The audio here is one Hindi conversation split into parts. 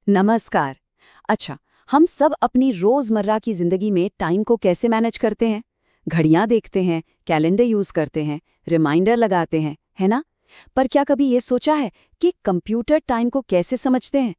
नमस्कार। अच्छा, हम सब अपनी रोजमर्रा की जिंदगी में टाइम को कैसे मैनेज करते हैं? घड़ियां देखते हैं, कैलेंडर यूज करते हैं, रिमाइंडर लगाते हैं, है ना? पर क्या कभी ये सोचा है कि कंप्यूटर टाइम को कैसे समझते हैं?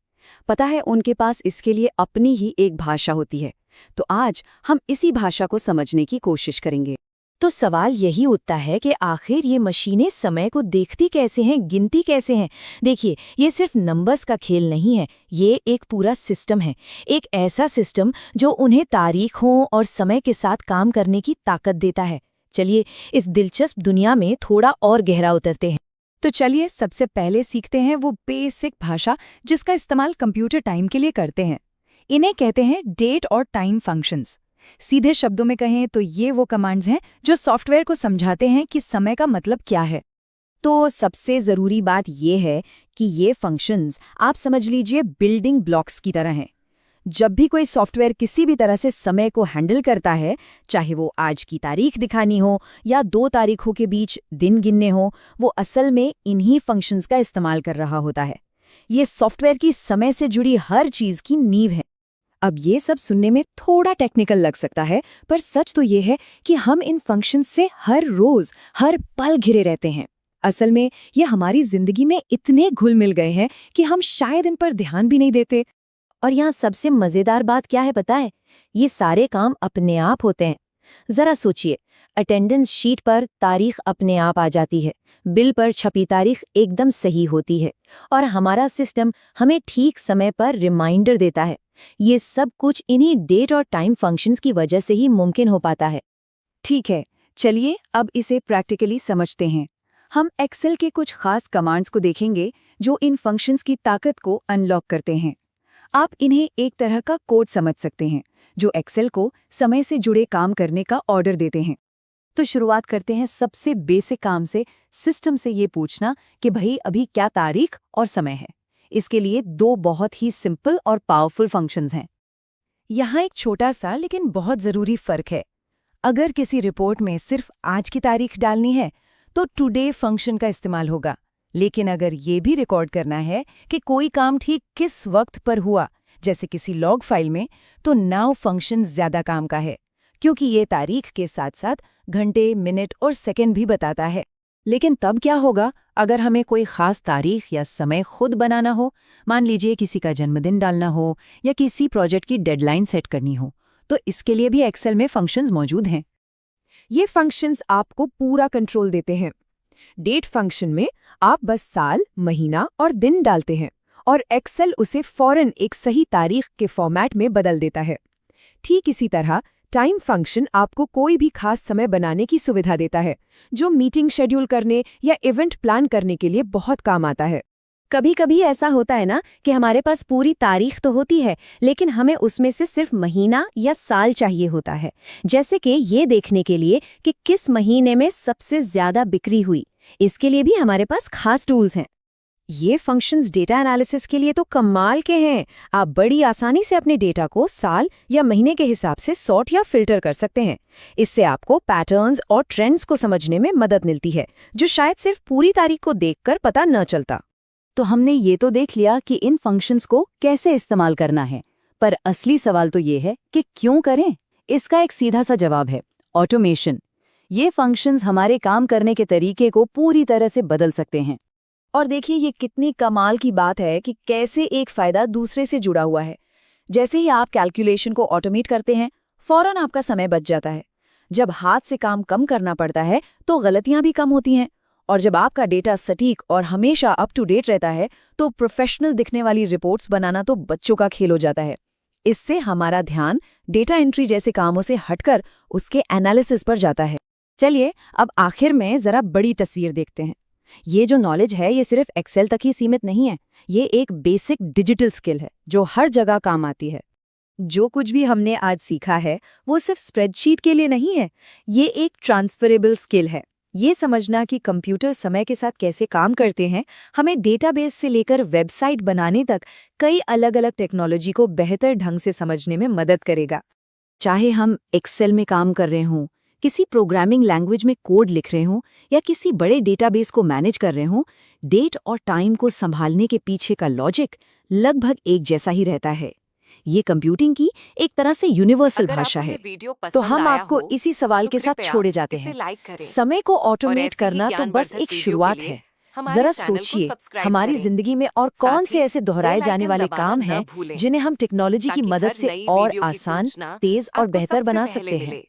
पता है, उनके पास इसके लिए अपनी ही एक भाषा होती है। तो आज हम इसी भाषा को समझने की कोशिश करेंगे। तो सवाल यही उठता है कि आखिर ये मशीनें समय को देखती कैसे हैं, गिनती कैसे हैं। देखिए, ये सिर्फ नंबर्स का खेल नहीं है, ये एक पूरा सिस्टम है। एक ऐसा सिस्टम जो उन्हें तारीखों और समय के साथ काम करने की ताकत देता है। चलिए, इस दिलचस्प दुनिया में थोड़ा और गहरा उतरते हैं। तो चलिए सबसे पहले सीखते हैं वो बेसिक भाषा जिसका इस्तेमाल कंप्यूटर टाइम के लिए करते हैं। इन्हें कहते हैं डेट और टाइम फंक्शंस। सीधे शब्दों में कहें तो ये वो कमांड्स हैं जो सॉफ्टवेयर को समझाते हैं कि समय का मतलब क्या है। तो सबसे ज़रूरी बात ये है कि ये फंक्शंस आप समझ लीजिए बिल्डिंग ब्लॉक्स की तरह हैं। जब भी कोई सॉफ्टवेयर किसी भी तरह से समय को हैंडल करता है, चाहे वो आज की तारीख दिखानी हो या 2 तारीखों के बीच दिन गिनने हो, वो असल में इन्हीं फंक्शंस का इस्तेमाल कर रहा होता है। ये सॉफ्टवेयर की समय से जुड़ी हर चीज़ की नींव है। अब ये सब सुनने में थोड़ा टेक्निकल लग सकता है, पर सच तो ये है कि हम इन फंक्शंस से हर रोज हर पल घिरे रहते हैं। असल में ये हमारी जिंदगी में इतने घुल मिल गए हैं कि हम शायद इन पर ध्यान भी नहीं देते। और यहाँ सबसे मज़ेदार बात क्या है पता है? ये सारे काम अपने आप होते हैं। ज़रा सोचिए, अटेंडेंस शीट पर तारीख अपने आप आ जाती है, बिल पर छपी तारीख एकदम सही होती है, और हमारा सिस्टम हमें ठीक समय पर रिमाइंडर देता है। ये सब कुछ इन्हीं डेट और टाइम फंक्शंस की वजह से ही मुमकिन हो पाता है। ठीक है, चलिए अब इसे प्रैक्टिकली समझते हैं। हम एक्सेल के कुछ खास कमांड्स को देखेंगे जो इन फंक्शंस की ताकत को अनलॉक करते हैं। आप इन्हें एक तरह का कोड समझ सकते हैं जो एक्सेल को समय से जुड़े काम करने का ऑर्डर देते हैं। तो शुरुआत करते हैं सबसे बेसिक काम से, सिस्टम से ये पूछना कि भाई अभी क्या तारीख और समय है। इसके लिए 2 बहुत ही सिंपल और पावरफुल फंक्शंस हैं। यहाँ एक छोटा सा लेकिन बहुत ज़रूरी फ़र्क है। अगर किसी रिपोर्ट में सिर्फ आज की तारीख डालनी है तो टुडे फंक्शन का इस्तेमाल होगा, लेकिन अगर ये भी रिकॉर्ड करना है कि कोई काम ठीक किस वक्त पर हुआ, जैसे किसी लॉग फाइल में, तो नाउ फंक्शन ज़्यादा काम का है, क्योंकि ये तारीख के साथ साथ घंटे, मिनट और सेकंड भी बताता है। लेकिन तब क्या होगा अगर हमें कोई खास तारीख या समय खुद बनाना हो? मान लीजिए किसी का जन्मदिन डालना हो या किसी प्रोजेक्ट की डेडलाइन सेट करनी हो, तो इसके लिए भी एक्सेल में फंक्शंस मौजूद हैं। ये फंक्शंस आपको पूरा कंट्रोल देते हैं। डेट फंक्शन में आप बस साल, महीना और दिन डालते हैं और एक्सेल उसे फौरन एक सही तारीख के फॉर्मेट में बदल देता है। ठीक इसी तरह टाइम फंक्शन आपको कोई भी खास समय बनाने की सुविधा देता है, जो मीटिंग शेड्यूल करने या इवेंट प्लान करने के लिए बहुत काम आता है। कभी कभी ऐसा होता है ना कि हमारे पास पूरी तारीख तो होती है, लेकिन हमें उसमें से सिर्फ महीना या साल चाहिए होता है, जैसे कि ये देखने के लिए कि किस महीने में सबसे ज्यादा बिक्री हुई। इसके लिए भी हमारे पास खास टूल्स हैं। ये फंक्शंस डेटा एनालिसिस के लिए तो कमाल के हैं। आप बड़ी आसानी से अपने डेटा को साल या महीने के हिसाब से सॉर्ट या फिल्टर कर सकते हैं। इससे आपको पैटर्न्स और ट्रेंड्स को समझने में मदद मिलती है, जो शायद सिर्फ पूरी तारीख को देखकर पता न चलता। तो हमने ये तो देख लिया कि इन फंक्शंस को कैसे इस्तेमाल करना है, पर असली सवाल तो ये है कि क्यों करें? इसका एक सीधा सा जवाब है ऑटोमेशन। ये फंक्शंस हमारे काम करने के तरीके को पूरी तरह से बदल सकते हैं। और देखिए, ये कितनी कमाल की बात है कि कैसे एक फायदा दूसरे से जुड़ा हुआ है। जैसे ही आप कैलकुलेशन को ऑटोमेट करते हैं, फौरन आपका समय बच जाता है। जब हाथ से काम कम करना पड़ता है तो गलतियां भी कम होती हैं, और जब आपका डेटा सटीक और हमेशा अप टू डेट रहता है तो प्रोफेशनल दिखने वाली रिपोर्ट्स बनाना तो बच्चों का खेल हो जाता है। इससे हमारा ध्यान डेटा एंट्री जैसे कामों से हटकर उसके एनालिसिस पर जाता है। चलिए अब आखिर में जरा बड़ी तस्वीर देखते हैं। ये जो नॉलेज है ये सिर्फ एक्सेल तक ही सीमित नहीं है। ये एक बेसिक डिजिटल स्किल है जो हर जगह काम आती है। जो कुछ भी हमने आज सीखा है वो सिर्फ स्प्रेडशीट के लिए नहीं है, ये एक ट्रांसफरेबल स्किल है। ये समझना कि कंप्यूटर समय के साथ कैसे काम करते हैं हमें डेटाबेस से लेकर वेबसाइट बनाने तक कई अलग अलग टेक्नोलॉजी को बेहतर ढंग से समझने में मदद करेगा। चाहे हम एक्सेल में काम कर रहे हों, किसी प्रोग्रामिंग लैंग्वेज में कोड लिख रहे हों या किसी बड़े डेटाबेस को मैनेज कर रहे हों, डेट और टाइम को संभालने के पीछे का लॉजिक लगभग एक जैसा ही रहता है। ये कंप्यूटिंग की एक तरह से यूनिवर्सल भाषा है। तो हम आपको इसी सवाल के साथ छोड़े जाते हैं। समय को ऑटोमेट करना तो बस एक शुरुआत है। जरा सोचिए, हमारी जिंदगी में और कौन से ऐसे दोहराए जाने वाले काम हैं जिन्हें हम टेक्नोलॉजी की मदद से और आसान, तेज और बेहतर बना सकते हैं।